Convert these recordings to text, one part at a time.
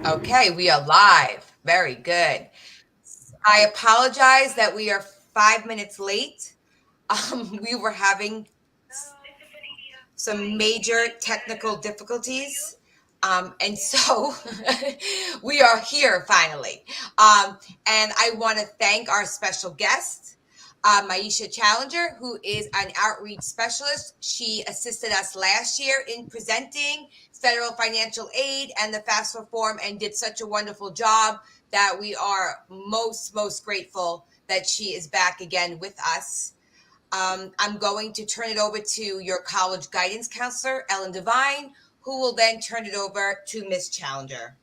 Okay, we are live. Very good. I apologize that we are 5 minutes late. We were having some major technical difficulties. And so we are here finally. And I want to thank our special guest, Maisha Challenger, who is an outreach specialist. She assisted us last year in presenting federal financial aid and the FAFSA form and did such a wonderful job that we are most grateful that she is back again with us. I'm going to turn it over to your college guidance counselor, Ellen Devine, who will then turn it over to Ms. Challenger.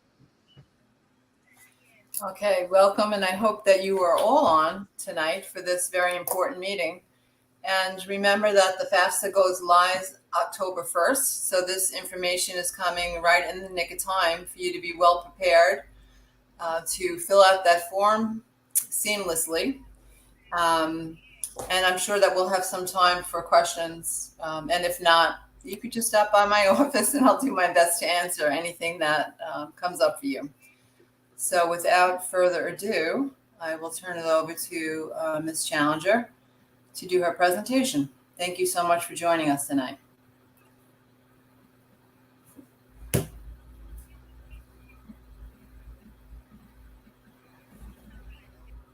Okay, welcome, and I hope that you are all on tonight for this very important meeting. And remember that the FAFSA goes live October 1st, so this information is coming right in the nick of time for you to be well prepared to fill out that form seamlessly. And I'm sure that we'll have some time for questions. And if not, you could just stop by my office and I'll do my best to answer anything that comes up for you. So without further ado, I will turn it over to Ms. Challenger to do her presentation. Thank you so much for joining us tonight.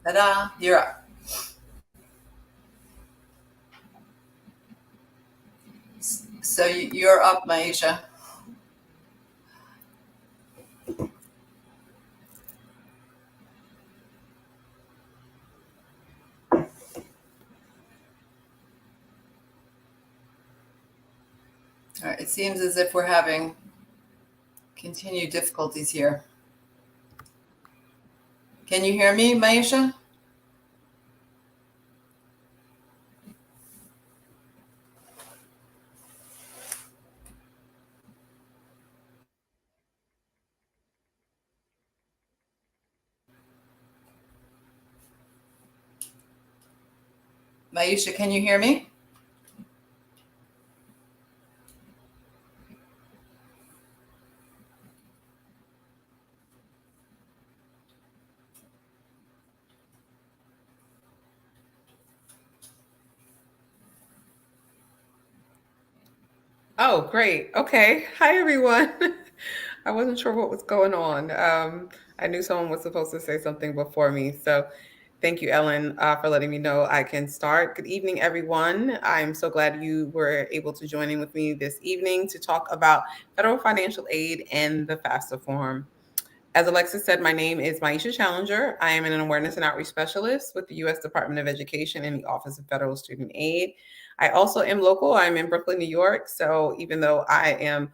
Ta-da, you're up. So you're up, Maisha. All right, it seems as if we're having continued difficulties here. Can you hear me, Maisha? Maisha, can you hear me? Oh, great. Okay. Hi, everyone. I wasn't sure what was going on. I knew someone was supposed to say something before me. So thank you, Ellen, for letting me know I can start. Good evening, everyone. I'm so glad you were able to join in with me this evening to talk about federal financial aid and the FAFSA form. As Alexis said, my name is Maisha Challenger. I am an awareness and outreach specialist with the U.S. Department of Education in the Office of Federal Student Aid. I also am local. I'm in Brooklyn, New York. So even though I am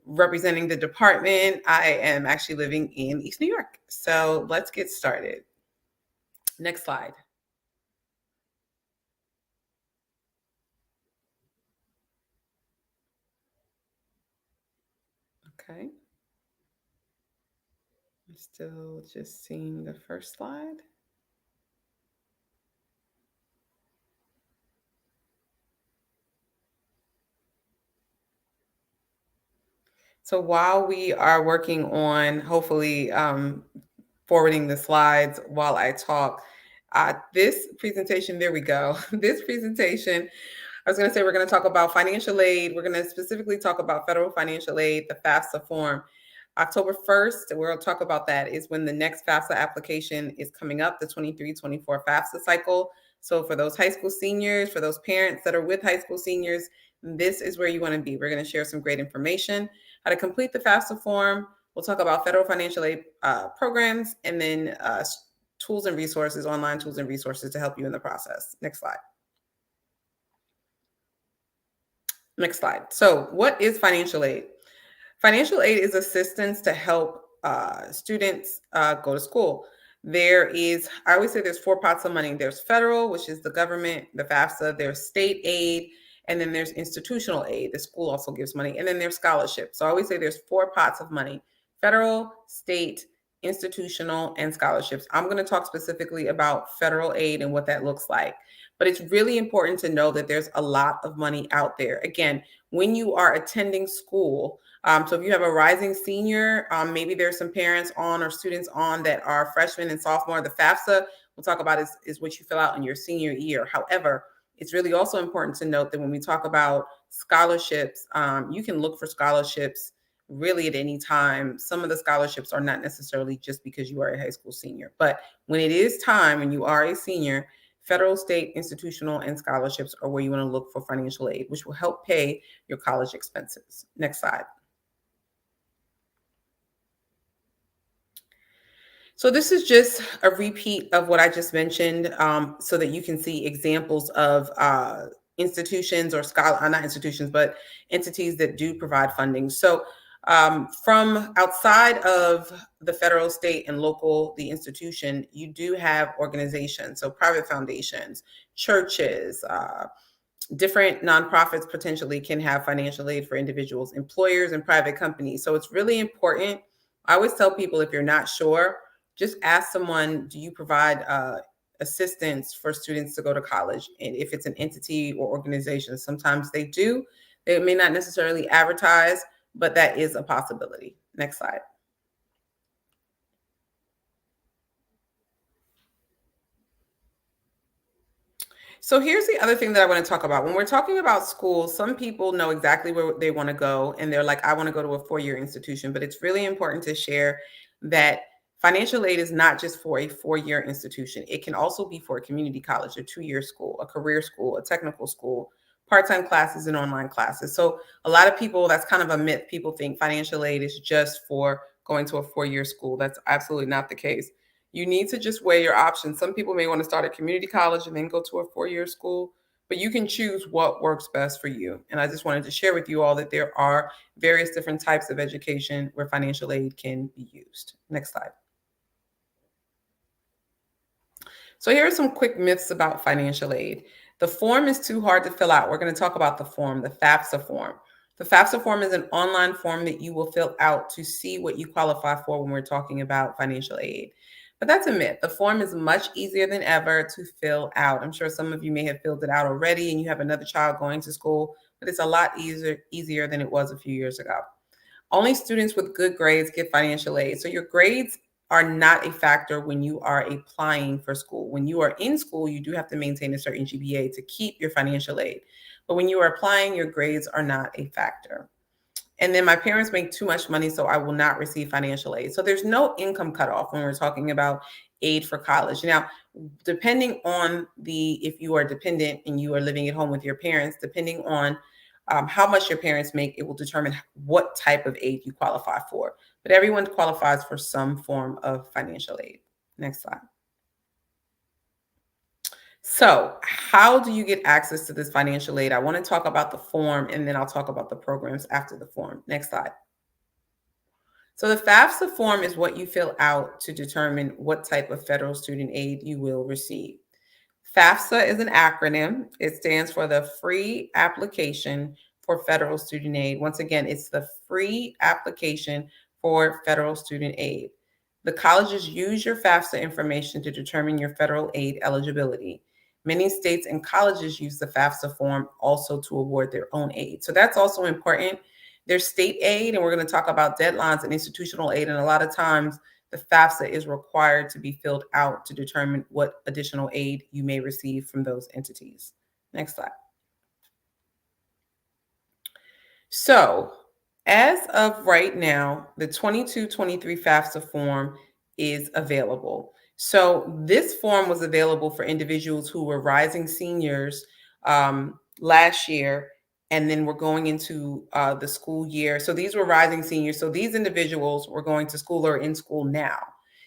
representing the department, I am actually living in East New York. So let's get started. Next slide. Okay. I'm still just seeing the first slide. So while we are working on hopefully forwarding the slides while I talk, this presentation, there we go. This presentation, I was going to say we're going to talk about financial aid. We're going to specifically talk about federal financial aid, the FAFSA form. October 1st, we'll talk about that, is when the next FAFSA application is coming up, the 23-24 FAFSA cycle. So for those high school seniors, for those parents that are with high school seniors, this is where you want to be. We're going to share some great information, how to complete the FAFSA form. We'll talk about federal financial aid programs, and then tools and resources, online tools and resources to help you in the process. Next slide. Next slide. So what is financial aid? Financial aid is assistance to help students go to school. I always say there's 4 pots of money. There's federal, which is the government, the FAFSA. There's state aid, and then there's institutional aid. The school also gives money, and then there's scholarships. So I always say there's 4 pots of money: federal, state, institutional, and scholarships. I'm going to talk specifically about federal aid and what that looks like. But it's really important to know that there's a lot of money out there. Again, when you are attending school. So if you have a rising senior, maybe there's some parents on or students on that are freshmen and sophomore. The FAFSA we'll talk about is what you fill out in your senior year. However, it's really also important to note that when we talk about scholarships, you can look for scholarships really at any time. Some of the scholarships are not necessarily just because you are a high school senior, but when it is time and you are a senior, federal, state, institutional, and scholarships are where you want to look for financial aid, which will help pay your college expenses. Next slide. So this is just a repeat of what I just mentioned, so that you can see examples of institutions or not institutions, but entities that do provide funding. So from outside of the federal, state, and local, the institution, you do have organizations, so private foundations, churches, different nonprofits potentially can have financial aid for individuals, employers, and private companies. So it's really important. I always tell people, if you're not sure, just ask someone, do you provide assistance for students to go to college? And if it's an entity or organization, sometimes they do. They may not necessarily advertise, but that is a possibility. Next slide. So here's the other thing that I want to talk about. When we're talking about schools, some people know exactly where they want to go, and they're like, I want to go to a four-year institution. But it's really important to share that financial aid is not just for a four-year institution. It can also be for a community college, a two-year school, a career school, a technical school, part-time classes, and online classes. So a lot of people, that's kind of a myth. People think financial aid is just for going to a four-year school. That's absolutely not the case. You need to just weigh your options. Some people may want to start at community college and then go to a four-year school, but you can choose what works best for you. And I just wanted to share with you all that there are various different types of education where financial aid can be used. Next slide. So here are some quick myths about financial aid. The form is too hard to fill out. We're going to talk about the form, the FAFSA form. The FAFSA form is an online form that you will fill out to see what you qualify for when we're talking about financial aid. But that's a myth. The form is much easier than ever to fill out. I'm sure some of you may have filled it out already and you have another child going to school, but it's a lot easier than it was a few years ago. Only students with good grades get financial aid. So your grades are not a factor when you are applying for school. When you are in school, you do have to maintain a certain GPA to keep your financial aid. But when you are applying, your grades are not a factor. And then my parents make too much money, so I will not receive financial aid. So there's no income cutoff when we're talking about aid for college. Now, depending on if you are dependent and you are living at home with your parents, depending on how much your parents make, it will determine what type of aid you qualify for. But everyone qualifies for some form of financial aid. Next slide. So how do you get access to this financial aid? I want to talk about the form, and then I'll talk about the programs after the form. Next slide. So the FAFSA form is what you fill out to determine what type of federal student aid you will receive. FAFSA is an acronym. It stands for the Free Application for Federal Student Aid. Once again, it's the Free Application for Federal Student Aid. The colleges use your FAFSA information to determine your federal aid eligibility. Many states and colleges use the FAFSA form also to award their own aid. So that's also important. There's state aid, and we're going to talk about deadlines and institutional aid. And a lot of times the FAFSA is required to be filled out to determine what additional aid you may receive from those entities. Next slide. So as of right now, the 22-23 FAFSA form is available. So this form was available for individuals who were rising seniors last year, and then we're going into the school year. So these were rising seniors. So these individuals were going to school or in school now.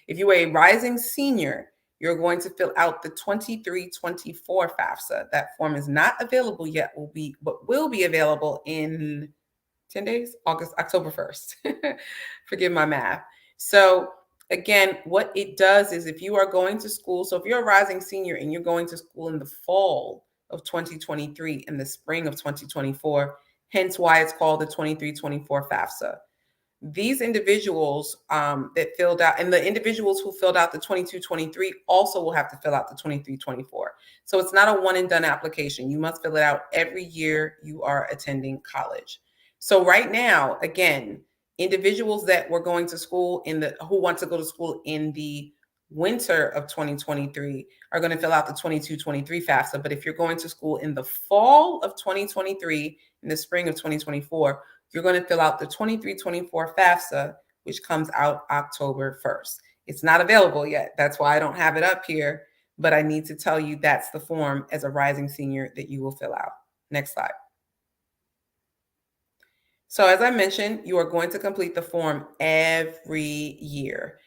If you were a rising senior, you're going to fill out the 23-24 FAFSA. That form is not available yet, but will be available in 10 days, October 1st. Forgive my math. So again, what it does is if you are going to school, so if you're a rising senior and you're going to school in the fall of 2023 and the spring of 2024, hence why it's called the 23-24 FAFSA. these individuals that filled out, and the individuals who filled out the 22-23 also will have to fill out the 23-24. So it's not a one and done application. You must fill it out every year you are attending college. So right now, again, individuals that were going to school who want to go to school in the winter of 2023 are going to fill out the 22-23 FAFSA. But if you're going to school in the fall of 2023, in the spring of 2024, you're going to fill out the 23-24 FAFSA, which comes out October 1st. It's not available yet. That's why I don't have it up here, but I need to tell you that's the form as a rising senior that you will fill out. Next slide. So as I mentioned, you are going to complete the form every year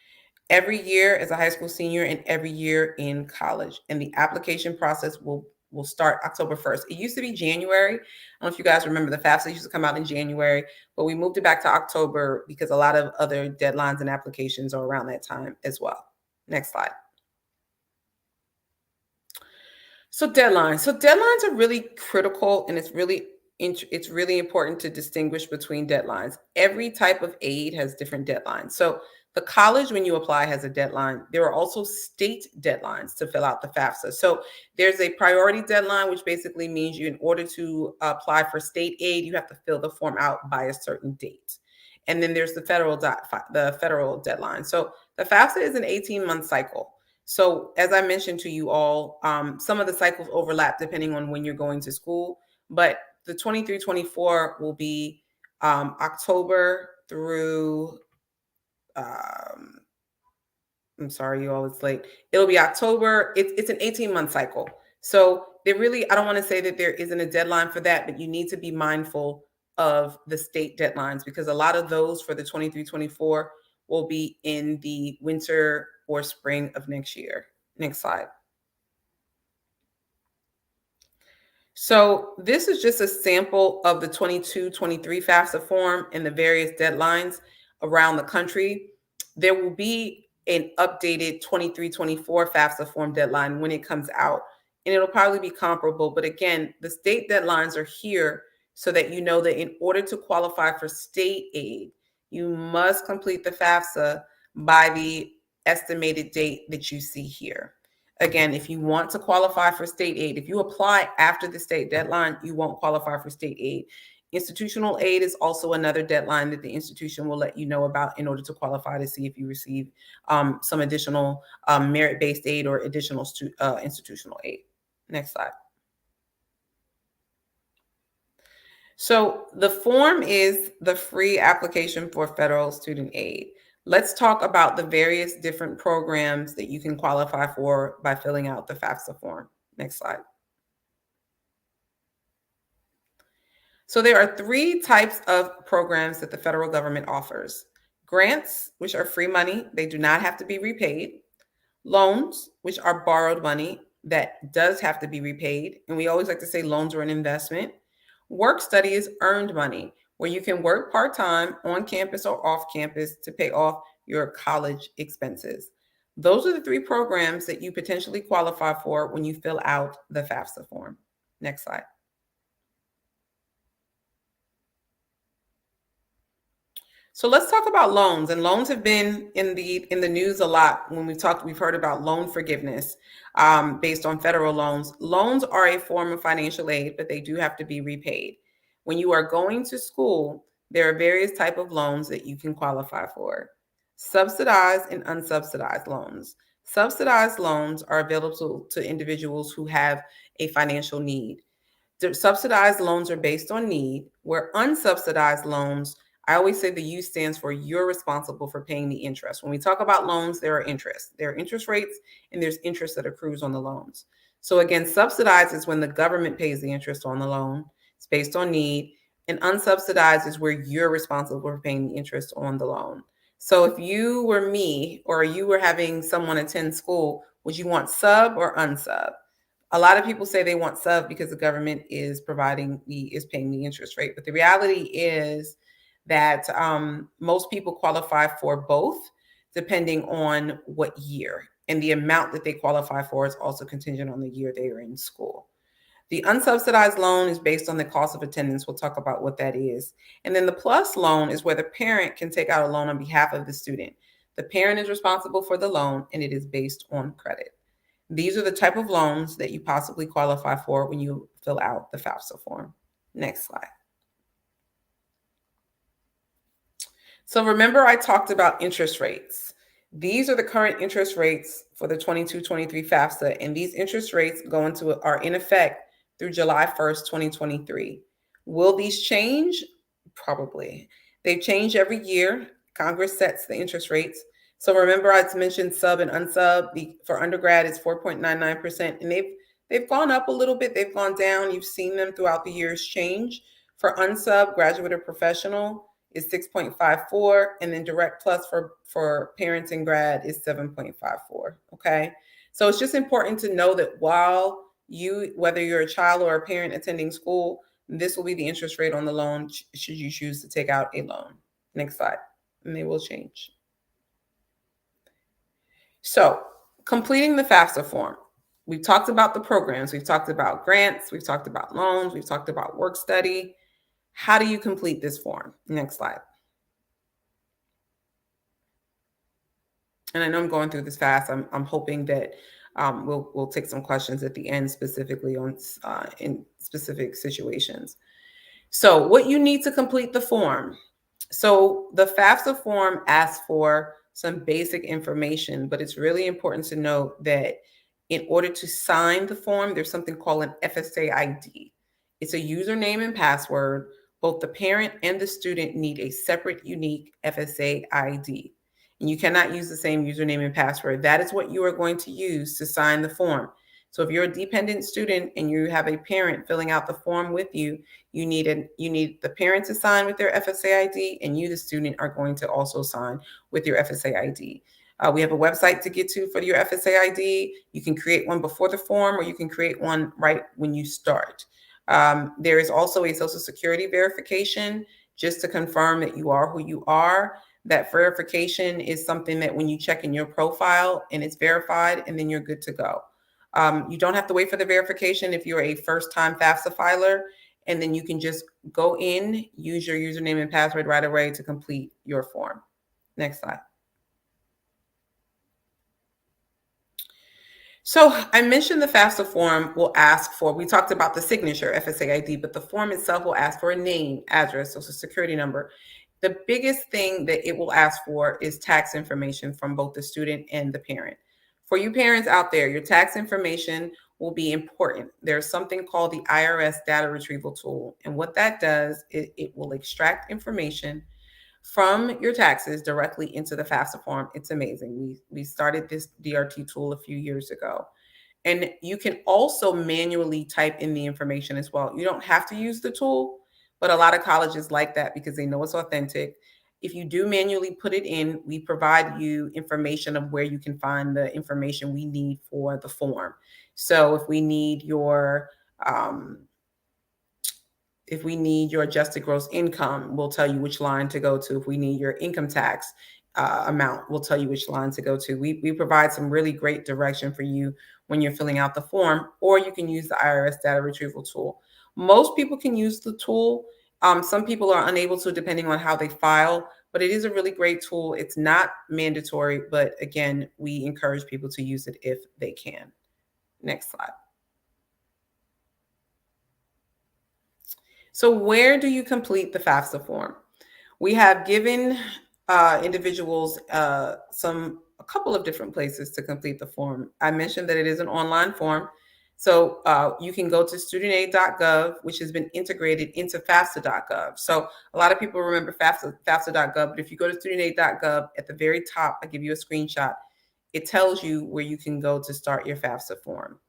as a high school senior and every year in college. And the application process will start October 1st. It used to be January. I don't know if you guys remember, the FAFSA used to come out in January, but we moved it back to October because a lot of other deadlines and applications are around that time as well. Next slide. So deadlines are really critical, and it's really important to distinguish between deadlines. Every type of aid has different deadlines. So the college, when you apply, has a deadline. There are also state deadlines to fill out the FAFSA. So there's a priority deadline, which basically means in order to apply for state aid, you have to fill the form out by a certain date. And then there's the federal deadline. So the FAFSA is an 18-month cycle. So as I mentioned to you all, some of the cycles overlap depending on when you're going to school, but the 23-24 will be October through, I'm sorry, you all, it's late. It'll be October. It's an 18-month cycle. So I don't want to say that there isn't a deadline for that, but you need to be mindful of the state deadlines because a lot of those for the 23-24 will be in the winter or spring of next year. Next slide. So this is just a sample of the 22-23 FAFSA form and the various deadlines around the country. There will be an updated 23-24 FAFSA form deadline when it comes out, and it'll probably be comparable. But again, the state deadlines are here so that you know that in order to qualify for state aid, you must complete the FAFSA by the estimated date that you see here. Again, if you want to qualify for state aid, if you apply after the state deadline, you won't qualify for state aid. Institutional aid is also another deadline that the institution will let you know about in order to qualify to see if you receive some additional merit-based aid or additional institutional aid. Next slide. So the form is the free application for federal student aid. Let's talk about the various different programs that you can qualify for by filling out the FAFSA form. Next slide. So there are three types of programs that the federal government offers. Grants, which are free money, they do not have to be repaid. Loans, which are borrowed money that does have to be repaid. And we always like to say loans are an investment. Work study is earned money, where you can work part-time on campus or off campus to pay off your college expenses. Those are the three programs that you potentially qualify for when you fill out the FAFSA form. Next slide. So let's talk about loans. And loans have been in the news a lot when we've heard about loan forgiveness based on federal loans. Loans are a form of financial aid, but they do have to be repaid. When you are going to school, there are various types of loans that you can qualify for. Subsidized and unsubsidized loans. Subsidized loans are available to individuals who have a financial need. The subsidized loans are based on need, where unsubsidized loans, I always say the U stands for you're responsible for paying the interest. When we talk about loans, there are interest. There are interest rates and there's interest that accrues on the loans. So again, subsidized is when the government pays the interest on the loan. It's based on need. And unsubsidized is where you're responsible for paying the interest on the loan. So if you were me or you were having someone attend school, would you want sub or unsub? A lot of people say they want sub because the government is paying the interest rate. But the reality is that most people qualify for both depending on what year. And the amount that they qualify for is also contingent on the year they are in school. The unsubsidized loan is based on the cost of attendance. We'll talk about what that is. And then the plus loan is where the parent can take out a loan on behalf of the student. The parent is responsible for the loan, and it is based on credit. These are the type of loans that you possibly qualify for when you fill out the FAFSA form. Next slide. So remember I talked about interest rates. These are the current interest rates for the 22-23 FAFSA, and these interest rates are in effect through July 1st, 2023. Will these change? Probably. They change every year. Congress sets the interest rates. So remember I mentioned sub and unsub. For undergrad it's 4.99%, and they've gone up a little bit. They've gone down. You've seen them throughout the years change. For unsub, graduate or professional, is 6.54, and then direct plus for parents and grad is 7.54. Okay, so it's just important to know that whether you're a child or a parent attending school, this will be the interest rate on the loan should you choose to take out a loan. Next slide, and they will change. So completing the FAFSA form. We've talked about the programs, we've talked about grants, we've talked about loans, we've talked about work study. How do you complete this form? Next slide. And I know I'm going through this fast. I'm hoping that we'll take some questions at the end, specifically on in specific situations. So what you need to complete the form. So the FAFSA form asks for some basic information, but it's really important to note that in order to sign the form, there's something called an FSA ID. It's a username and password. Both the parent and the student need a separate, unique FSA ID. And you cannot use the same username and password. That is what you are going to use to sign the form. So if you're a dependent student and you have a parent filling out the form with you, you need the parent to sign with their FSA ID, and you, the student, are going to also sign with your FSA ID. We have a website to get to for your FSA ID. You can create one before the form, or you can create one right when you start. There is also a Social Security verification just to confirm that you are who you are. That verification is something that when you check in your profile and it's verified, and then you're good to go. You don't have to wait for the verification if you're a first-time FAFSA filer, and then you can just go in, use your username and password right away to complete your form. Next slide. So I mentioned the FAFSA form will ask for, we talked about the signature FSA ID, but the form itself will ask for a name, address, Social Security number. The biggest thing that it will ask for is tax information from both the student and the parent. For you parents out there, your tax information will be important. There's something called the IRS data retrieval tool. And what that does is it will extract information from your taxes directly into the FAFSA form. It's amazing. We started this DRT tool a few years ago. And you can also manually type in the information as well. You don't have to use the tool, but a lot of colleges like that because they know it's authentic. If you do manually put it in, we provide you information of where you can find the information we need for the form. So if we need your adjusted gross income, we'll tell you which line to go to. If we need your income tax amount, we'll tell you which line to go to. We provide some really great direction for you when you're filling out the form, or you can use the IRS data retrieval tool. Most people can use the tool. Some people are unable to, depending on how they file, but it is a really great tool. It's not mandatory, but again, we encourage people to use it if they can. Next slide. So where do you complete the FAFSA form? We have given individuals a couple of different places to complete the form. I mentioned that it is an online form. So you can go to studentaid.gov, which has been integrated into FAFSA.gov. So a lot of people remember FAFSA.gov, but if you go to studentaid.gov, at the very top, I give you a screenshot. It tells you where you can go to start your FAFSA form.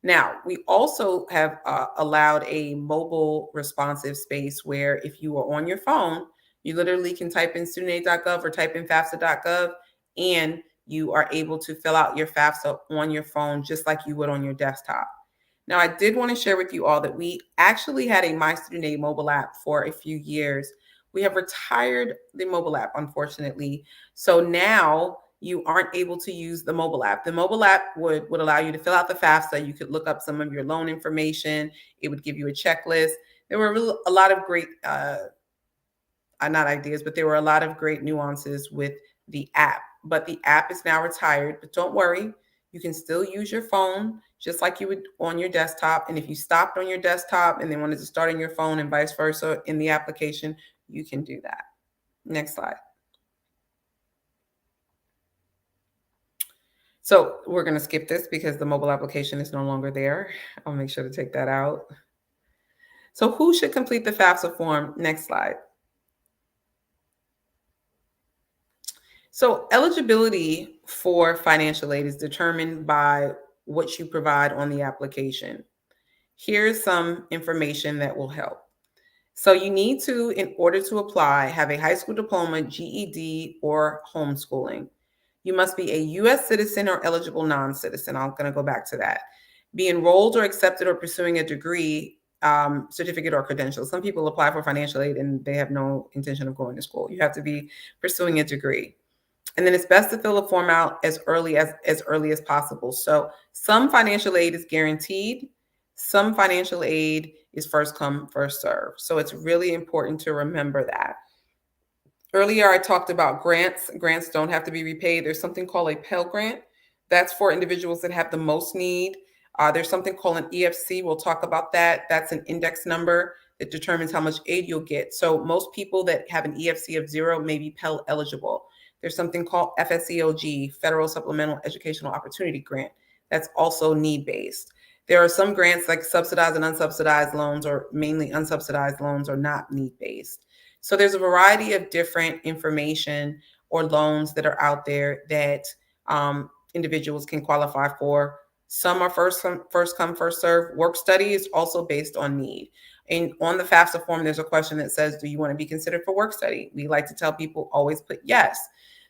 Now, we also have allowed a mobile responsive space where if you are on your phone, you literally can type in studentaid.gov or type in FAFSA.gov, and you are able to fill out your FAFSA on your phone just like you would on your desktop. Now, I did want to share with you all that we actually had a My Student Aid mobile app for a few years. We have retired the mobile app, unfortunately. So now you aren't able to use the mobile app. The mobile app would allow you to fill out the FAFSA. You could look up some of your loan information. It would give you a checklist. There were a lot of great, not ideas, but there were a lot of great nuances with the app. But the app is now retired. But don't worry, you can still use your phone just like you would on your desktop. And if you stopped on your desktop and then wanted to start on your phone and vice versa in the application, you can do that. Next slide. So we're going to skip this because the mobile application is no longer there. I'll make sure to take that out. So who should complete the FAFSA form? Next slide. So eligibility for financial aid is determined by what you provide on the application. Here's some information that will help. So you need to, in order to apply, have a high school diploma, GED, or homeschooling. You must be a U.S. citizen or eligible non-citizen. I'm going to go back to that. Be enrolled or accepted or pursuing a degree, certificate, or credential. Some people apply for financial aid and they have no intention of going to school. You have to be pursuing a degree. And then it's best to fill a form out as early as possible. So some financial aid is guaranteed. Some financial aid is first come, first serve. So it's really important to remember that. Earlier, I talked about grants. Grants don't have to be repaid. There's something called a Pell Grant. That's for individuals that have the most need. There's something called an EFC. We'll talk about that. That's an index number that determines how much aid you'll get. So most people that have an EFC of 0 may be Pell eligible. There's something called FSA, Federal Supplemental Educational Opportunity Grant. That's also need-based. There are some grants like subsidized and unsubsidized loans, or mainly unsubsidized loans, are not need-based. So there's a variety of different information or loans that are out there that individuals can qualify for. Some are first come, first serve. Work study is also based on need. And on the FAFSA form, there's a question that says, do you want to be considered for work study? We like to tell people always put yes.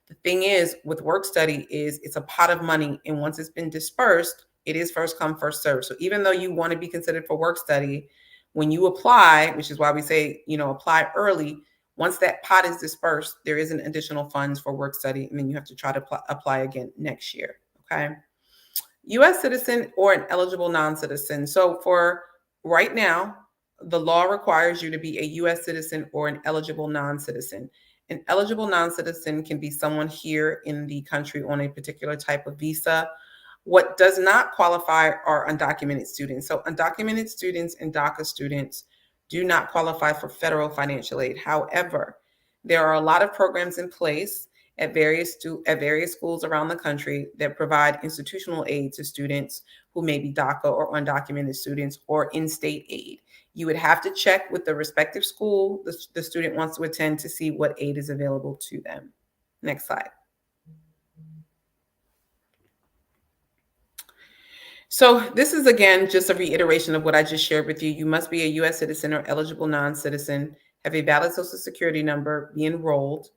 The thing is with work study is it's a pot of money. And once it's been dispersed, it is first come, first serve. So even though you want to be considered for work study, when you apply, which is why we say, apply early, once that pot is dispersed, there isn't additional funds for work study. And then you have to try to apply again next year. Okay. U.S. citizen or an eligible non-citizen. So for right now, the law requires you to be a U.S. citizen or an eligible non-citizen. An eligible non-citizen can be someone here in the country on a particular type of visa. What does not qualify are undocumented students. So undocumented students and DACA students do not qualify for federal financial aid. However, there are a lot of programs in place at various schools around the country that provide institutional aid to students who may be DACA or undocumented students, or in-state aid. You would have to check with the respective school the student wants to attend to see what aid is available to them. Next slide. So this is, again, just a reiteration of what I just shared with you. You must be a U.S. citizen or eligible non-citizen, have a valid Social Security number, be enrolled,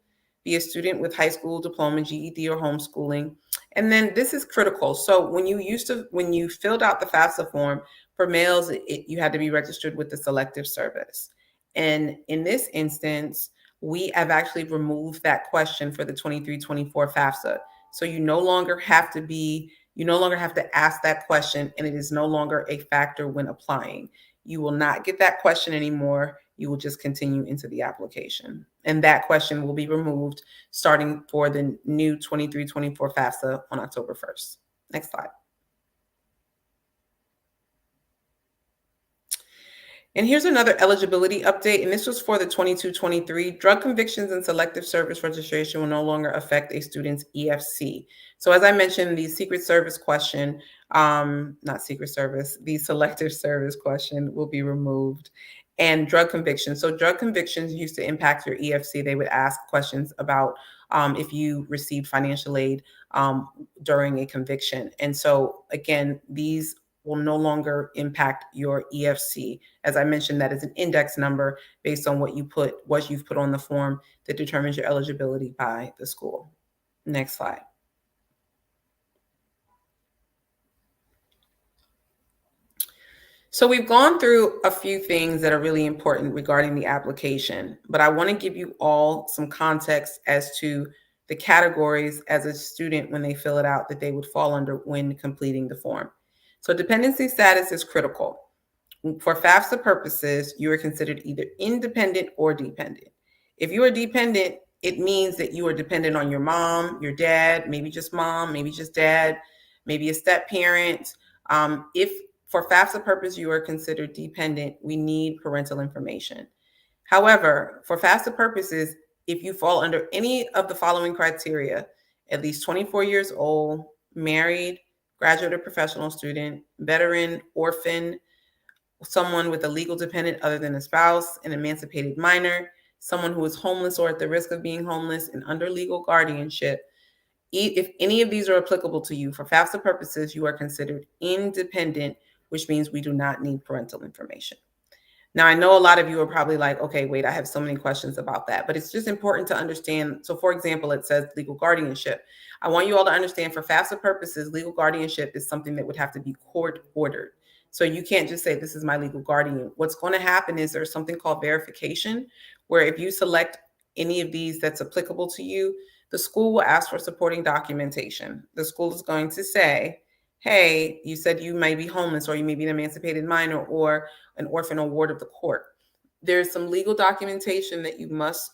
be a student with high school diploma, GED, or homeschooling. And then this is critical. So when you filled out the FAFSA form, for males, you had to be registered with the Selective Service. And in this instance, we have actually removed that question for the 23-24 FAFSA. So you no longer have to ask that question, and it is no longer a factor when applying. You will not get that question anymore. You will just continue into the application. And that question will be removed starting for the new 23-24 FAFSA on October 1st. Next slide. And here's another eligibility update, and this was for the 22-23. Drug convictions and selective service registration will no longer affect a student's EFC. So as I mentioned, the Secret Service question, not Secret Service, the selective service question will be removed. And drug convictions. So drug convictions used to impact your EFC. They would ask questions about if you received financial aid during a conviction. And so again, these will no longer impact your EFC. As I mentioned, that is an index number based on what you've put on the form that determines your eligibility by the school. Next slide. So we've gone through a few things that are really important regarding the application, but I want to give you all some context as to the categories as a student when they fill it out that they would fall under when completing the form. So dependency status is critical. For FAFSA purposes, you are considered either independent or dependent. If you are dependent, it means that you are dependent on your mom, your dad, maybe just mom, maybe just dad, maybe a step parent. If for FAFSA purpose you are considered dependent, we need parental information. However, for FAFSA purposes, if you fall under any of the following criteria, at least 24 years old, married, graduate or professional student, veteran, orphan, someone with a legal dependent other than a spouse, an emancipated minor, someone who is homeless or at the risk of being homeless and under legal guardianship, if any of these are applicable to you, for FAFSA purposes, you are considered independent, which means we do not need parental information. Now, I know a lot of you are probably like, okay, wait, I have so many questions about that, but it's just important to understand. So for example, it says legal guardianship. I want you all to understand for FAFSA purposes, legal guardianship is something that would have to be court ordered. So you can't just say, this is my legal guardian. What's going to happen is there's something called verification, where if you select any of these that's applicable to you, the school will ask for supporting documentation. The school is going to say, hey, you said you may be homeless, or you may be an emancipated minor, or an orphan award of the court. There's some legal documentation that you must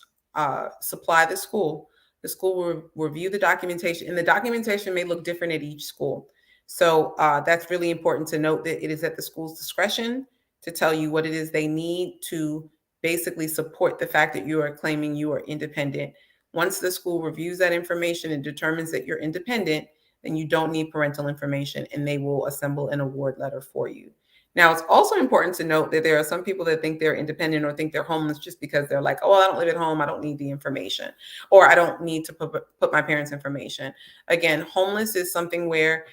supply the school. The school will review the documentation, and the documentation may look different at each school. So that's really important to note that it is at the school's discretion to tell you what it is they need to basically support the fact that you are claiming you are independent. Once the school reviews that information and determines that you're independent, then you don't need parental information, and they will assemble an award letter for you. Now, it's also important to note that there are some people that think they're independent or think they're homeless just because they're like, oh, I don't live at home, I don't need the information, or I don't need to put my parents' information. Again, homeless is something where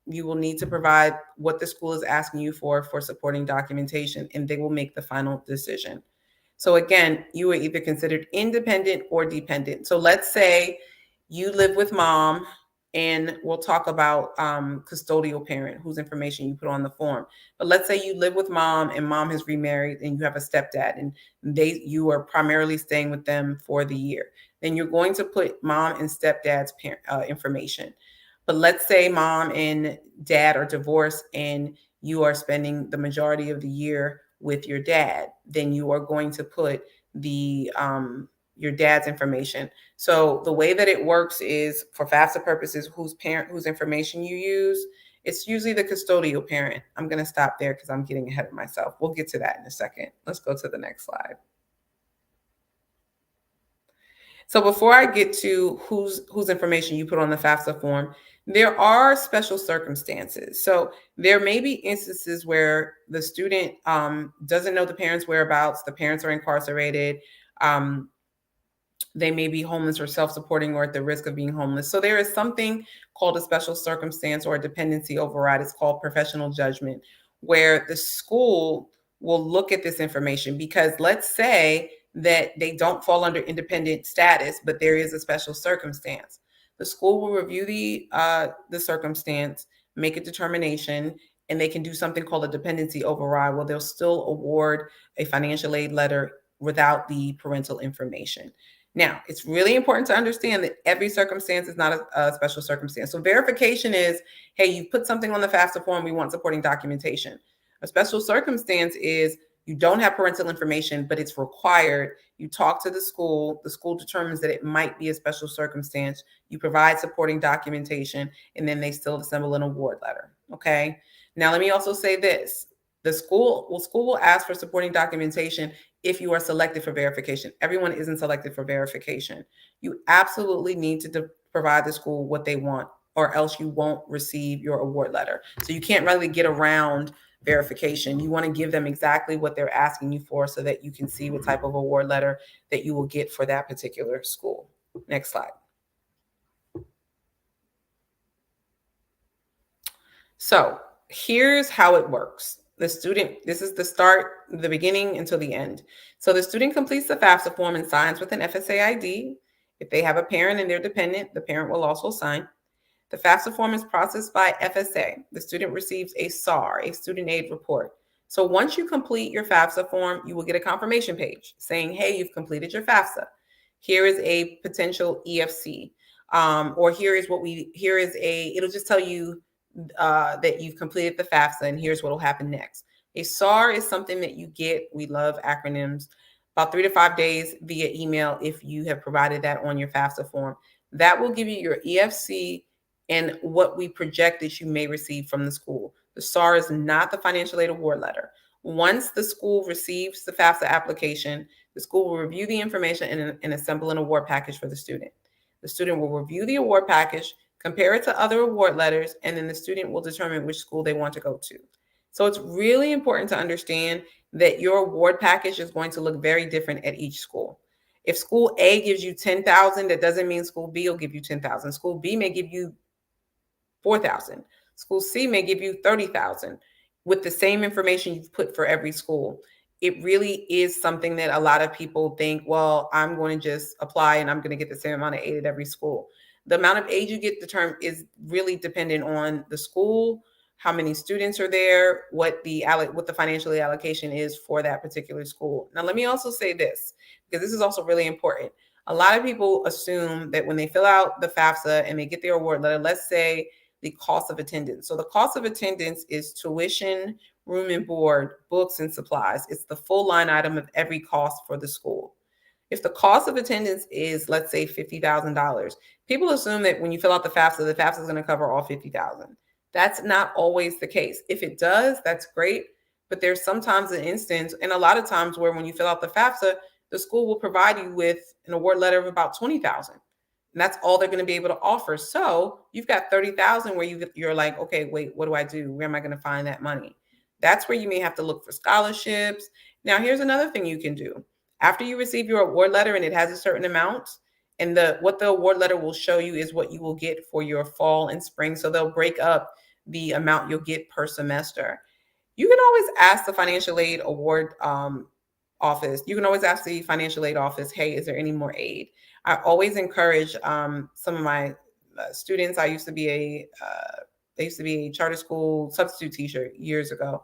you will need to provide what the school is asking you for supporting documentation, and they will make the final decision. So again, you are either considered independent or dependent. So let's say you live with mom, and we'll talk about custodial parent, whose information you put on the form. But let's say you live with mom and mom has remarried and you have a stepdad, and you are primarily staying with them for the year. Then you're going to put mom and stepdad's information. But let's say mom and dad are divorced and you are spending the majority of the year with your dad. Then you are going to put the your dad's information. So the way that it works is, for FAFSA purposes, whose information you use, it's usually the custodial parent. I'm going to stop there because I'm getting ahead of myself. We'll get to that in a second. Let's go to the next slide. So before I get to whose information you put on the FAFSA form, there are special circumstances. So there may be instances where the student doesn't know the parents' whereabouts, the parents are incarcerated, they may be homeless or self-supporting or at the risk of being homeless. So there is something called a special circumstance or a dependency override. It's called professional judgment, where the school will look at this information, because let's say that they don't fall under independent status, but there is a special circumstance. The school will review the circumstance, make a determination, and they can do something called a dependency override, where they'll still award a financial aid letter without the parental information. Now, it's really important to understand that every circumstance is not a special circumstance. So verification is, hey, you put something on the FAFSA form, we want supporting documentation. A special circumstance is you don't have parental information, but it's required. You talk to the school determines that it might be a special circumstance, you provide supporting documentation, and then they still assemble an award letter, okay? Now, let me also say this. The school will ask for supporting documentation if you are selected for verification. Everyone isn't selected for verification. You absolutely need to provide the school what they want, or else you won't receive your award letter. So you can't really get around verification. You want to give them exactly what they're asking you for so that you can see what type of award letter that you will get for that particular school. Next slide. So here's how it works. This is the start, the beginning until the end. So the student completes the FAFSA form and signs with an FSA ID. If they have a parent and they're dependent, the parent will also sign. The FAFSA form is processed by FSA. The student receives a SAR, a student aid report. So once you complete your FAFSA form, you will get a confirmation page saying, hey, you've completed your FAFSA. Here is a potential EFC. Or it'll just tell you that you've completed the FAFSA, and here's what will happen next. A SAR is something that you get. We love acronyms. About 3 to 5 days via email if you have provided that on your FAFSA form. That will give you your EFC and what we project that you may receive from the school. The SAR is not the financial aid award letter. Once the school receives the FAFSA application, the school will review the information and assemble an award package for the student. The student will review the award package, compare it to other award letters, and then the student will determine which school they want to go to. So it's really important to understand that your award package is going to look very different at each school. If school A gives you 10,000, that doesn't mean school B will give you 10,000. School B may give you 4,000. School C may give you 30,000 with the same information you've put for every school. It really is something that a lot of people think, well, I'm going to just apply and I'm going to get the same amount of aid at every school. The amount of aid you get is really dependent on the school, how many students are there, what the financial aid allocation is for that particular school. Now, let me also say this, because this is also really important. A lot of people assume that when they fill out the FAFSA and they get their award letter, let's say the cost of attendance. So the cost of attendance is tuition, room and board, books, and supplies. It's the full line item of every cost for the school. If the cost of attendance is, let's say, $50,000, people assume that when you fill out the FAFSA is going to cover all $50,000. That's not always the case. If it does, that's great. But there's sometimes an instance, and a lot of times, where when you fill out the FAFSA, the school will provide you with an award letter of about $20,000. And that's all they're going to be able to offer. So you've got $30,000 where you're like, okay, wait, what do I do? Where am I going to find that money? That's where you may have to look for scholarships. Now, here's another thing you can do. After you receive your award letter and it has a certain amount, and what the award letter will show you is what you will get for your fall and spring. So they'll break up the amount you'll get per semester. You can always ask the financial aid award office. You can always ask the financial aid office, hey, is there any more aid? I always encourage some of my students. I used to be a charter school substitute teacher years ago.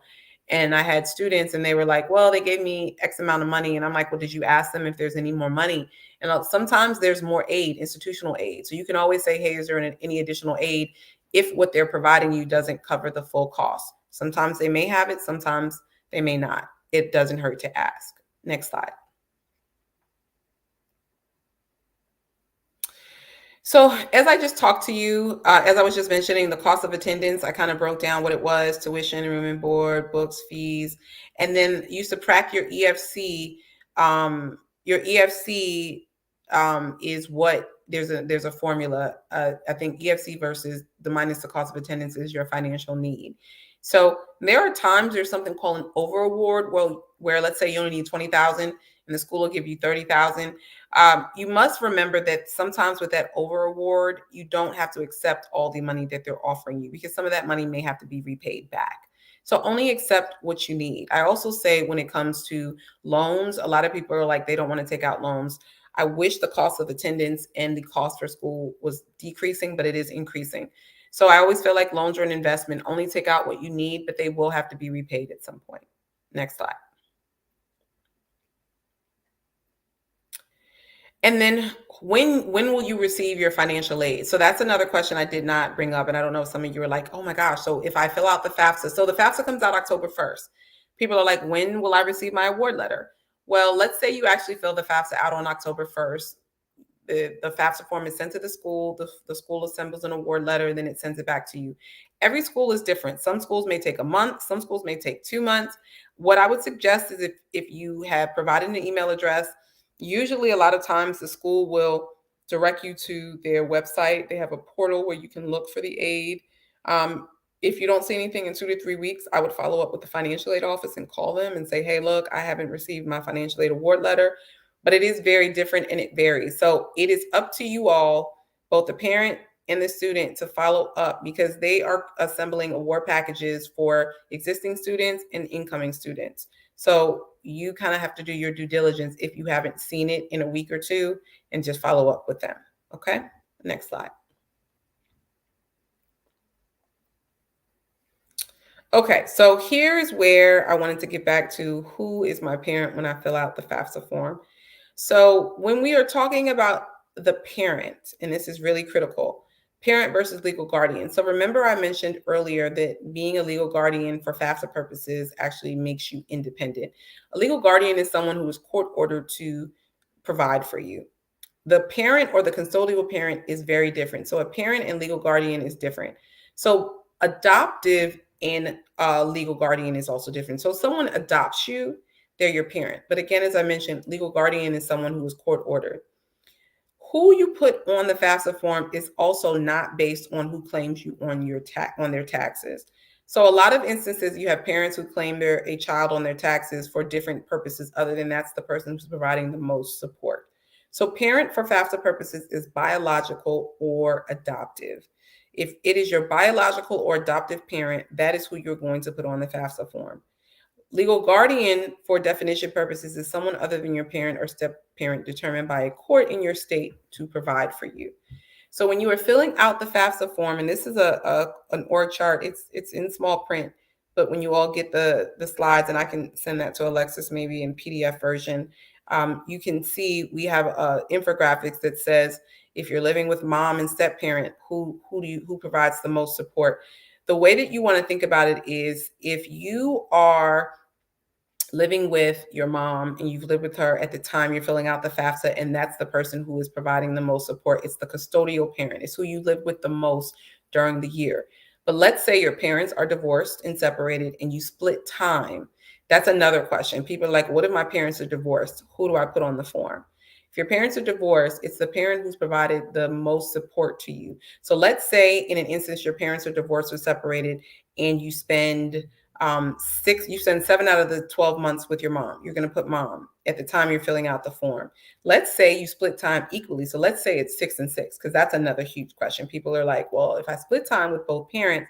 And I had students and they were like, well, they gave me X amount of money. And I'm like, well, did you ask them if there's any more money? And sometimes there's more aid, institutional aid. So you can always say, hey, is there any additional aid if what they're providing you doesn't cover the full cost? Sometimes they may have it, sometimes they may not. It doesn't hurt to ask. Next slide. So as I just talked to you, as I was just mentioning, the cost of attendance, I kind of broke down what it was: tuition, room and board, books, fees, and then you subtract your EFC. Your EFC is what there's a formula. I think EFC versus the minus the cost of attendance is your financial need. So there are times there's something called an over award, where let's say you only need 20,000 and the school will give you 30,000. You must remember that sometimes with that over award, you don't have to accept all the money that they're offering you, because some of that money may have to be repaid back. So only accept what you need. I also say when it comes to loans, a lot of people are like, they don't want to take out loans. I wish the cost of attendance and the cost for school was decreasing, but it is increasing. So I always feel like loans are an investment. Only take out what you need, but they will have to be repaid at some point. Next slide. And then when will you receive your financial aid? So that's another question I did not bring up. And I don't know if some of you are like, oh my gosh, so if I fill out the FAFSA, so the FAFSA comes out October 1st. People are like, when will I receive my award letter? Well, let's say you actually fill the FAFSA out on October 1st. The FAFSA form is sent to the school. The school assembles an award letter, and then it sends it back to you. Every school is different. Some schools may take a month. Some schools may take 2 months. What I would suggest is if you have provided an email address, usually a lot of times the school will direct you to their website. They have a portal where you can look for the aid. If you don't see anything in 2 to 3 weeks, I would follow up with the financial aid office and call them and say, hey, look, I haven't received my financial aid award letter. But it is very different and it varies. So it is up to you all, both the parent and the student, to follow up, because they are assembling award packages for existing students and incoming students. So you kind of have to do your due diligence if you haven't seen it in a week or two, and just follow up with them. Okay, next slide. Okay, so here's where I wanted to get back to who is my parent when I fill out the FAFSA form. So when we are talking about the parent, and this is really critical, parent versus legal guardian. So remember I mentioned earlier that being a legal guardian for FAFSA purposes actually makes you independent. A legal guardian is someone who is court ordered to provide for you. The parent or the custodial parent is very different. So a parent and legal guardian is different. So adoptive and legal guardian is also different. So if someone adopts you, they're your parent. But again, as I mentioned, legal guardian is someone who is court ordered. Who you put on the FAFSA form is also not based on who claims you on on their taxes. So a lot of instances you have parents who claim they're a child on their taxes for different purposes other than that's the person who's providing the most support. So parent for FAFSA purposes is biological or adoptive. If it is your biological or adoptive parent, that is who you're going to put on the FAFSA form. Legal guardian, for definition purposes, is someone other than your parent or step parent determined by a court in your state to provide for you. So when you are filling out the FAFSA form, and this is an org chart, it's in small print, but when you all get the slides, and I can send that to Alexis maybe in PDF version, you can see we have infographics that says if you're living with mom and step parent, who provides the most support. The way that you want to think about it is if you are living with your mom and you've lived with her at the time you're filling out the FAFSA, and that's the person who is providing the most support. It's the custodial parent. It's who you live with the most during the year. But let's say your parents are divorced and separated and you split time. That's another question. People are like, what if my parents are divorced? Who do I put on the form? If your parents are divorced, it's the parent who's provided the most support to you. So let's say in an instance, your parents are divorced or separated and you spend you spend 7 out of the 12 months with your mom. You're going to put mom at the time you're filling out the form. Let's say you split time equally. So let's say it's 6 and 6, because that's another huge question. People are like, well, if I split time with both parents,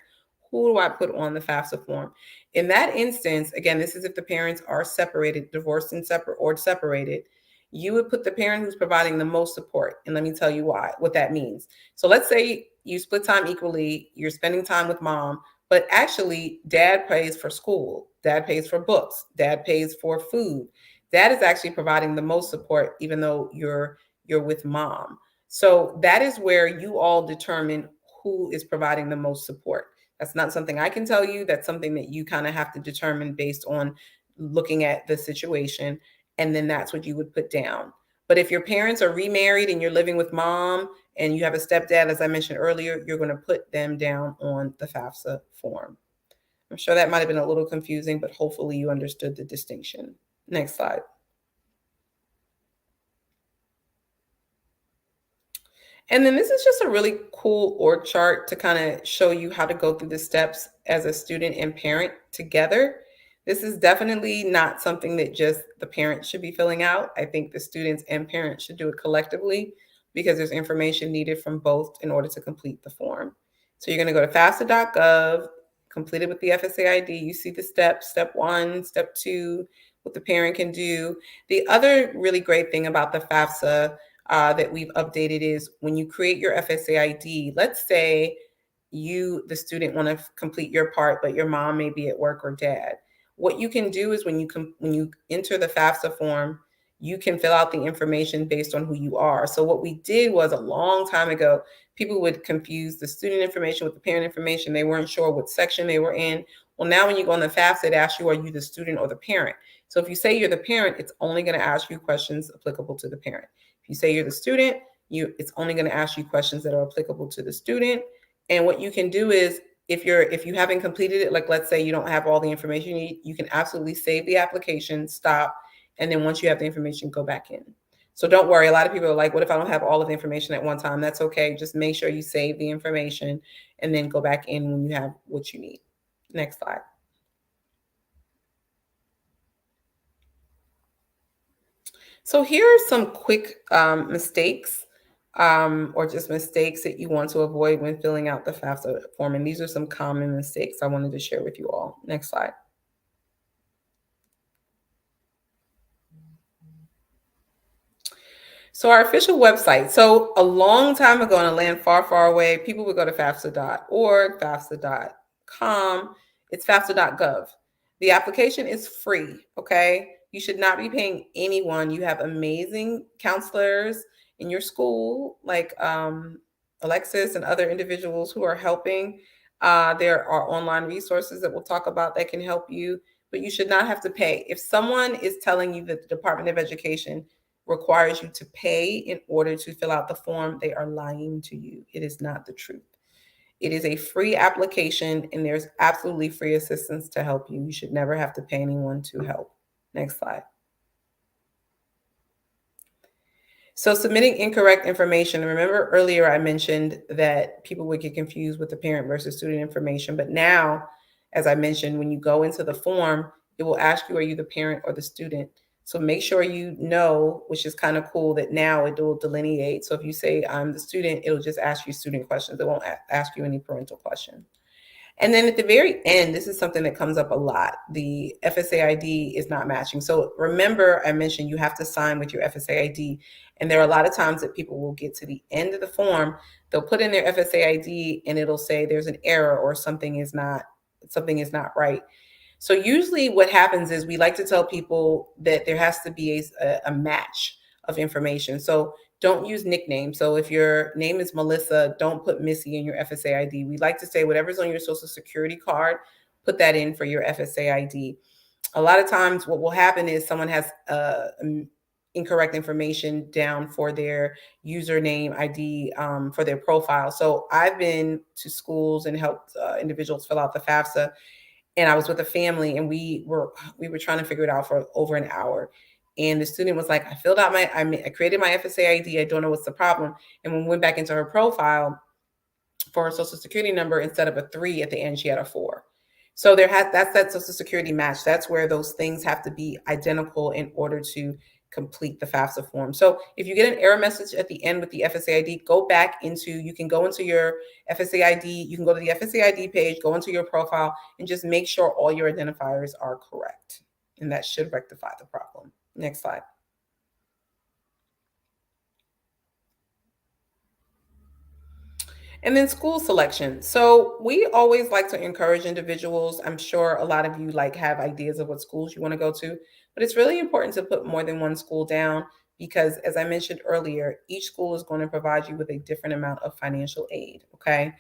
who do I put on the FAFSA form? In that instance, again, this is if the parents are separated, divorced and separated, you would put the parent who's providing the most support. And let me tell you what that means. So let's say you split time equally, you're spending time with mom, but actually dad pays for school, dad pays for books, dad pays for food. Dad is actually providing the most support, even though you're with mom. So that is where you all determine who is providing the most support. That's not something I can tell you. That's something that you kind of have to determine based on looking at the situation. And then that's what you would put down. But if your parents are remarried and you're living with mom and you have a stepdad, as I mentioned earlier, you're going to put them down on the FAFSA form. I'm sure that might have been a little confusing, but hopefully you understood the distinction. Next slide. And then this is just a really cool org chart to kind of show you how to go through the steps as a student and parent together. This is definitely not something that just the parents should be filling out. I think the students and parents should do it collectively because there's information needed from both in order to complete the form. So you're going to go to FAFSA.gov, complete it with the FSA ID. You see the steps, step 1, step 2, what the parent can do. The other really great thing about the FAFSA that we've updated is when you create your FSA ID, let's say you, the student, want to complete your part, but your mom may be at work or dad. What you can do is when you enter the FAFSA form, you can fill out the information based on who you are. So what we did was a long time ago, people would confuse the student information with the parent information. They weren't sure what section they were in. Well, now when you go on the FAFSA, it asks you, are you the student or the parent? So if you say you're the parent, it's only going to ask you questions applicable to the parent. If you say you're the student, it's only going to ask you questions that are applicable to the student. And what you can do is if you haven't completed it, like let's say you don't have all the information you need, you can absolutely save the application, stop, and then once you have the information, go back in. So don't worry. A lot of people are like, what if I don't have all of the information at one time? That's okay. Just make sure you save the information and then go back in when you have what you need. Next slide. So here are some quick mistakes or just mistakes that you want to avoid when filling out the FAFSA form. And these are some common mistakes I wanted to share with you all. Next slide. So our official website. So a long time ago in a land far, far away, people would go to FAFSA.org, FAFSA.com. It's FAFSA.gov. The application is free, okay? You should not be paying anyone. You have amazing counselors in your school, like Alexis and other individuals who are helping. There are online resources that we'll talk about that can help you, but you should not have to pay. If someone is telling you that the Department of Education requires you to pay in order to fill out the form, they are lying to you. It is not the truth. It is a free application and there's absolutely free assistance to help you. You should never have to pay anyone to help. Next slide. So submitting incorrect information. Remember earlier I mentioned that people would get confused with the parent versus student information. But now, as I mentioned, when you go into the form, it will ask you, are you the parent or the student? So make sure you know, which is kind of cool, that now it will delineate. So if you say I'm the student, it'll just ask you student questions. It won't ask you any parental questions. And then at the very end, this is something that comes up a lot. The FSA ID is not matching. So remember, I mentioned you have to sign with your FSA ID. And there are a lot of times that people will get to the end of the form, they'll put in their FSA ID and it'll say there's an error or something is not right. So usually what happens is we like to tell people that there has to be a match of information. So don't use nicknames. So if your name is Melissa, don't put Missy in your FSA ID. We like to say whatever's on your social security card, put that in for your FSA ID. A lot of times what will happen is someone has incorrect information down for their username ID for their profile. So I've been to schools and helped individuals fill out the FAFSA, and I was with a family and we were trying to figure it out for over an hour. And the student was like, I filled out I created my FSA ID. I don't know what's the problem. And when we went back into her profile for her social security number, instead of a 3 at the end, she had a 4. So that's that social security match. That's where those things have to be identical in order to complete the FAFSA form. So if you get an error message at the end with the FSA ID, you can go into your FSA ID, you can go to the FSA ID page, go into your profile, and just make sure all your identifiers are correct. And that should rectify the problem. Next slide. And then school selection. So we always like to encourage individuals. I'm sure a lot of you have ideas of what schools you want to go to, but it's really important to put more than one school down because, as I mentioned earlier, each school is going to provide you with a different amount of financial aid. Okay.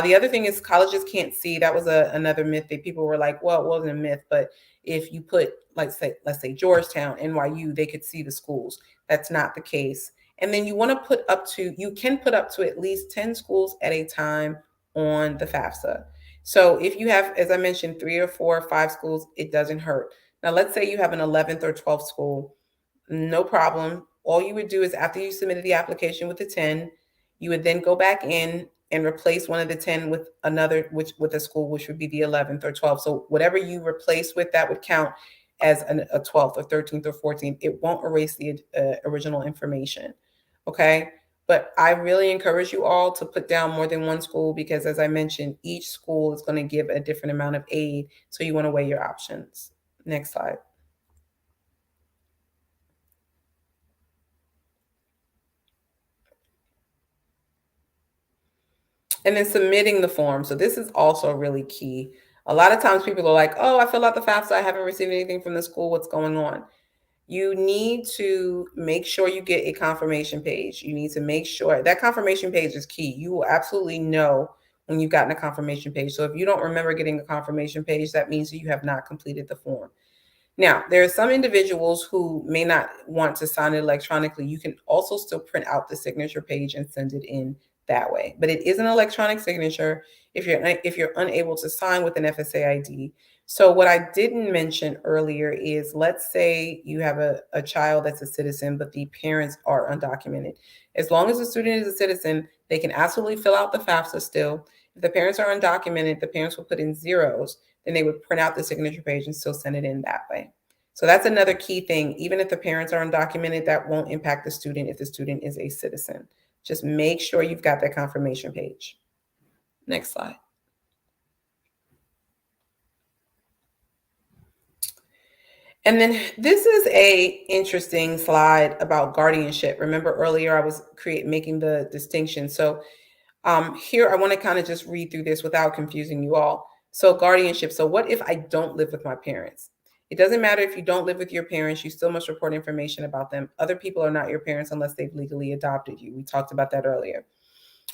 The other thing is colleges can't see. That was another myth that people were like, well, it wasn't a myth, but if you put, let's say Georgetown, NYU, they could see the schools. That's not the case. And then you can put up to at least 10 schools at a time on the FAFSA. So if you have, as I mentioned, 3 or 4 or 5 schools, it doesn't hurt. Now, let's say you have an 11th or 12th school, no problem. All you would do is after you submitted the application with the 10, you would then go back in and replace one of the 10 with another, with a school, which would be the 11th or 12th. So whatever you replace with, that would count as a 12th or 13th or 14th. It won't erase the original information. Okay. But I really encourage you all to put down more than one school because, as I mentioned, each school is going to give a different amount of aid. So you want to weigh your options. Next slide. And then submitting the form. So this is also really key. A lot of times people are like, oh, I filled out the FAFSA. I haven't received anything from the school. What's going on? You need to make sure you get a confirmation page. You need to make sure that confirmation page is key. You will absolutely know when you've gotten a confirmation page. So if you don't remember getting a confirmation page, that means that you have not completed the form. Now, there are some individuals who may not want to sign it electronically. You can also still print out the signature page and send it in that way. But it is an electronic signature if you're unable to sign with an FSA ID. So what I didn't mention earlier is, let's say you have a child that's a citizen, but the parents are undocumented. As long as the student is a citizen, they can absolutely fill out the FAFSA still. If the parents are undocumented, the parents will put in zeros, then they would print out the signature page and still send it in that way. So that's another key thing. Even if the parents are undocumented, that won't impact the student if the student is a citizen. Just make sure you've got that confirmation page. Next slide. And then this is a interesting slide about guardianship. Remember earlier I was making the distinction. So here I want to kind of just read through this without confusing you all. So guardianship. So what if I don't live with my parents? It doesn't matter if you don't live with your parents, you still must report information about them. Other people are not your parents unless they've legally adopted you. We talked about that earlier.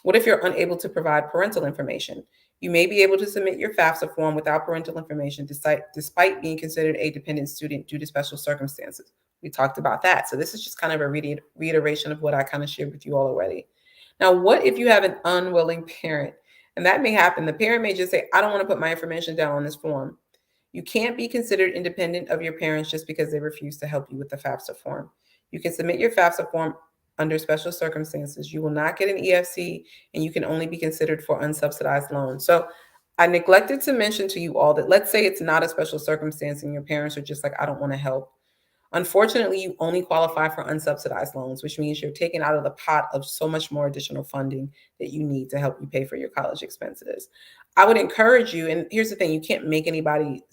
What if you're unable to provide parental information? You may be able to submit your FAFSA form without parental information despite being considered a dependent student due to special circumstances. We talked about that. So this is just kind of a reiteration of what I kind of shared with you all already. Now, what if you have an unwilling parent? And that may happen. The parent may just say, I don't want to put my information down on this form. You can't be considered independent of your parents just because they refuse to help you with the FAFSA form. You can submit your FAFSA form under special circumstances. You will not get an EFC, and you can only be considered for unsubsidized loans. So I neglected to mention to you all that let's say it's not a special circumstance and your parents are just like, I don't want to help. Unfortunately, you only qualify for unsubsidized loans, which means you're taken out of the pot of so much more additional funding that you need to help you pay for your college expenses. I would encourage you, and here's the thing, you can't make anybody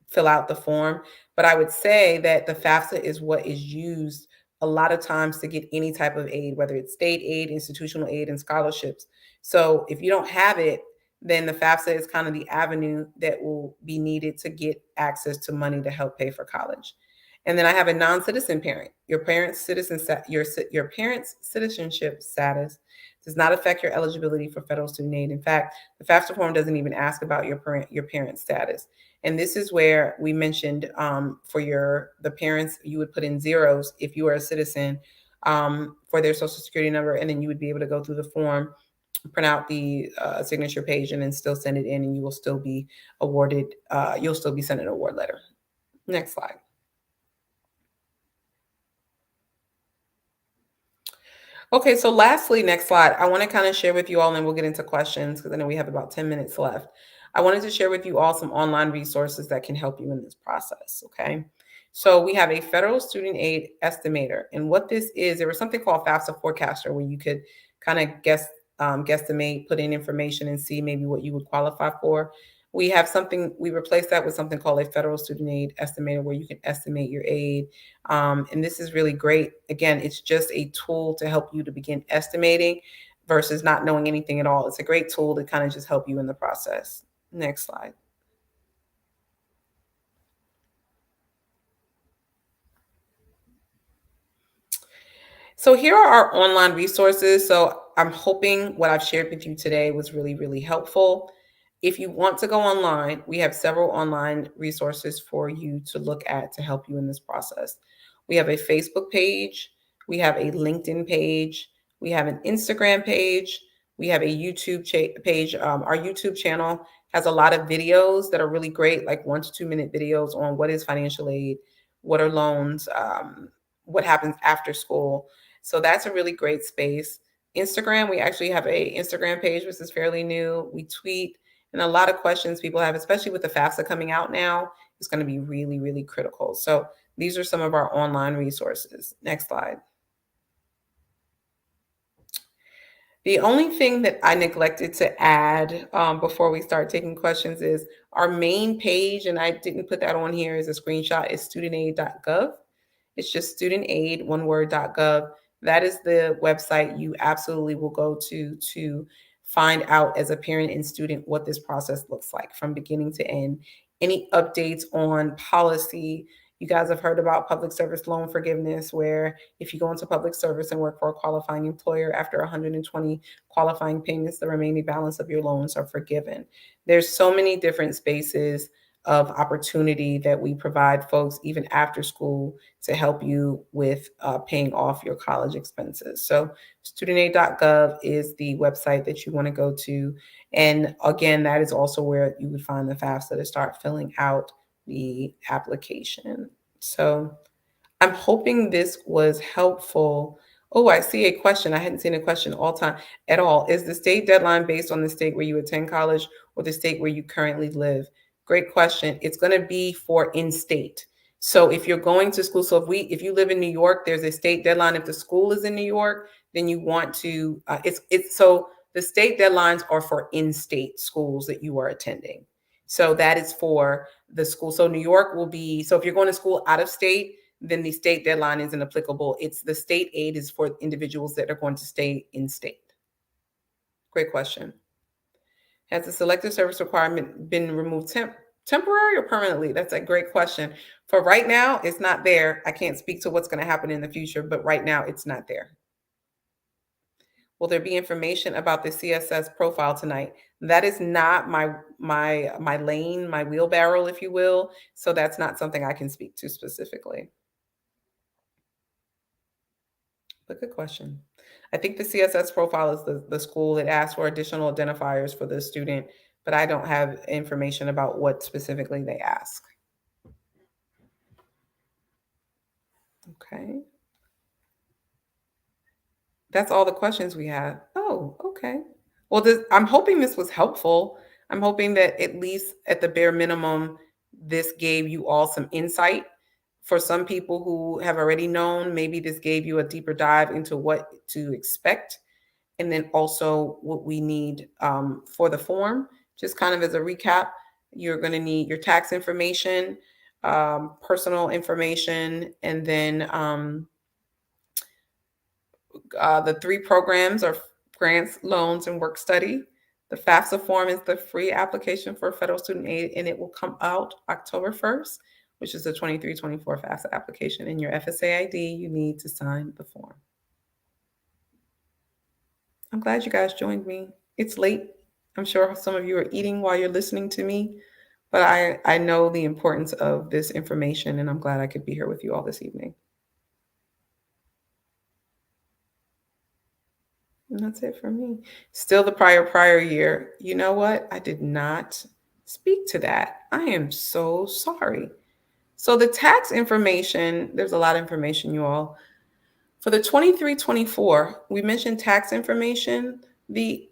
fill out the form, but I would say that the FAFSA is what is used a lot of times to get any type of aid, whether it's state aid, institutional aid, and scholarships. So if you don't have it, then the FAFSA is kind of the avenue that will be needed to get access to money to help pay for college. And then I have a non-citizen parent. Your parent's citizenship status does not affect your eligibility for federal student aid. In fact, the FAFSA form doesn't even ask about your parent's status. And this is where we mentioned for the parents, you would put in zeros if you are a citizen for their social security number, and then you would be able to go through the form, print out the signature page, and then still send it in, and you will still be awarded. You'll still be sent an award letter. Next slide. Okay, so lastly, next slide, I want to kind of share with you all, and then we'll get into questions because I know we have about 10 minutes left. I wanted to share with you all some online resources that can help you in this process, okay? So we have a federal student aid estimator, and what this is, there was something called FAFSA forecaster where you could kind of guesstimate, put in information and see maybe what you would qualify for. We replaced that with something called a federal student aid estimator where you can estimate your aid. And this is really great. Again, it's just a tool to help you to begin estimating versus not knowing anything at all. It's a great tool to kind of just help you in the process. Next slide. So here are our online resources. So I'm hoping what I've shared with you today was really, really helpful. If you want to go online, we have several online resources for you to look at to help you in this process. We have a Facebook page, we have a LinkedIn page, we have an Instagram page, we have a YouTube page. Our YouTube channel has a lot of videos that are really great, like 1 to 2 minute videos on what is financial aid, what are loans, what happens after school. So that's a really great space. Instagram, we actually have a Instagram page, which is fairly new. We tweet, and a lot of questions people have, especially with the FAFSA coming out now, is going to be really, really critical. So these are some of our online resources. Next slide. The only thing that I neglected to add before we start taking questions is our main page, and I didn't put that on here as a screenshot, is studentaid.gov. It's just studentaid, one word, .gov. That is the website you absolutely will go to find out as a parent and student what this process looks like from beginning to end. Any updates on policy. You guys have heard about public service loan forgiveness, where if you go into public service and work for a qualifying employer, after 120 qualifying payments, the remaining balance of your loans are forgiven. There's so many different spaces of opportunity that we provide folks even after school to help you with paying off your college expenses. So studentaid.gov is the website that you want to go to. And again, that is also where you would find the FAFSA to start filling out the application. So I'm hoping this was helpful. Oh, I see a question. I hadn't seen a question all time at all. Is the state deadline based on the state where you attend college or the state where you currently live? Great question. It's going to be for in-state. So if you're going to school, so if you live in New York, there's a state deadline. If the school is in New York, then you want to, so the state deadlines are for in-state schools that you are attending. So that is for the school. So New York will be, so if you're going to school out of state, then the state deadline isn't applicable. It's the state aid is for individuals that are going to stay in state. Great question. Has the selective service requirement been removed Temporary or permanently? That's a great question. For right now, it's not there. I can't speak to what's going to happen in the future, but right now it's not there. Will there be information about the CSS profile tonight? That is not my lane, my wheelbarrow, if you will. So that's not something I can speak to specifically. But good question. I think the CSS profile is the school that asks for additional identifiers for the student, but I don't have information about what specifically they ask. Okay. That's all the questions we have. Oh, okay. Well, I'm hoping this was helpful. I'm hoping that at least at the bare minimum, this gave you all some insight. For some people who have already known, maybe this gave you a deeper dive into what to expect. And then also what we need for the form. Just kind of as a recap, you're going to need your tax information, personal information, and then the 3 programs are grants, loans, and work study. The FAFSA form is the free application for federal student aid, and it will come out October 1st, which is the 23-24 FAFSA application. In your FSA ID, you need to sign the form. I'm glad you guys joined me. It's late. I'm sure some of you are eating while you're listening to me, but I know the importance of this information, and I'm glad I could be here with you all this evening. And that's it for me. Still the prior year. You know what? I did not speak to that. I am so sorry. So the tax information, there's a lot of information, you all. For the 23-24, we mentioned tax information. The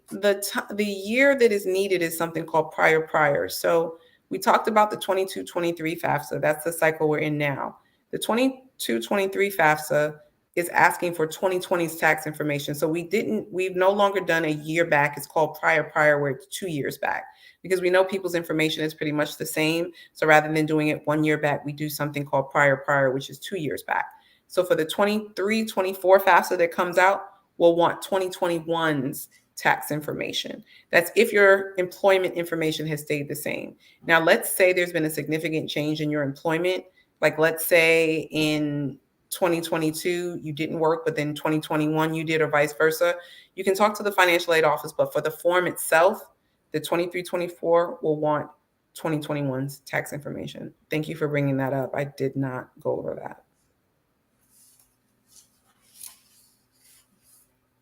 year that is needed is something called prior. So we talked about the 22-23 FAFSA. That's the cycle we're in now. The 22-23 FAFSA is asking for 2020's tax information. So we've no longer done a year back. It's called prior, where it's 2 years back, because we know people's information is pretty much the same. So rather than doing it 1 year back, we do something called prior, which is 2 years back. So for the 23-24 FAFSA that comes out, we'll want 2021's tax information. That's if your employment information has stayed the same. Now, let's say there's been a significant change in your employment. Like, let's say in 2022, you didn't work, but then 2021 you did, or vice versa. You can talk to the financial aid office, but for the form itself, the 23-24 will want 2021's tax information. Thank you for bringing that up. I did not go over that.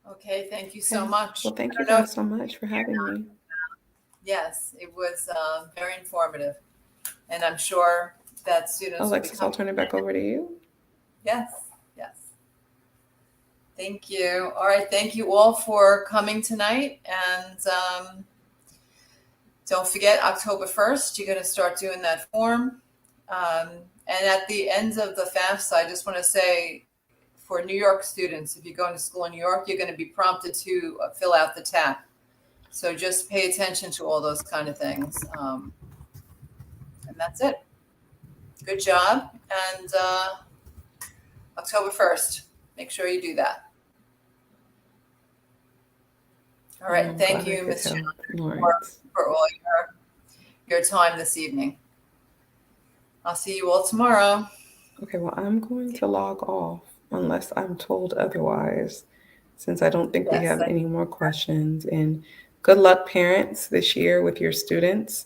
Okay, thank you so much. Well, thank you guys so much for having me. Yes, it was very informative. And I'm sure that students Alexis, I'll turn it back over to you. Yes. Thank you. All right, thank you all for coming tonight. And don't forget, October 1st, you're going to start doing that form. And at the end of the FAFSA, I just want to say, for New York students, if you're going to school in New York, you're going to be prompted to fill out the TAP. So just pay attention to all those kind of things. And that's it. Good job. And October 1st, make sure you do that. All right. Thank you, Ms. for all your time this evening. I'll see you all tomorrow. Okay, well, I'm going to log off unless I'm told otherwise, since I don't think we have any more questions. And good luck, parents, this year with your students.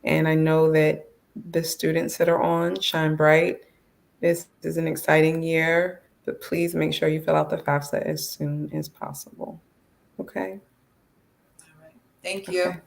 And I know that the students that are on shine bright. This is an exciting year, but please make sure you fill out the FAFSA as soon as possible. Okay? All right. Thank you. Okay.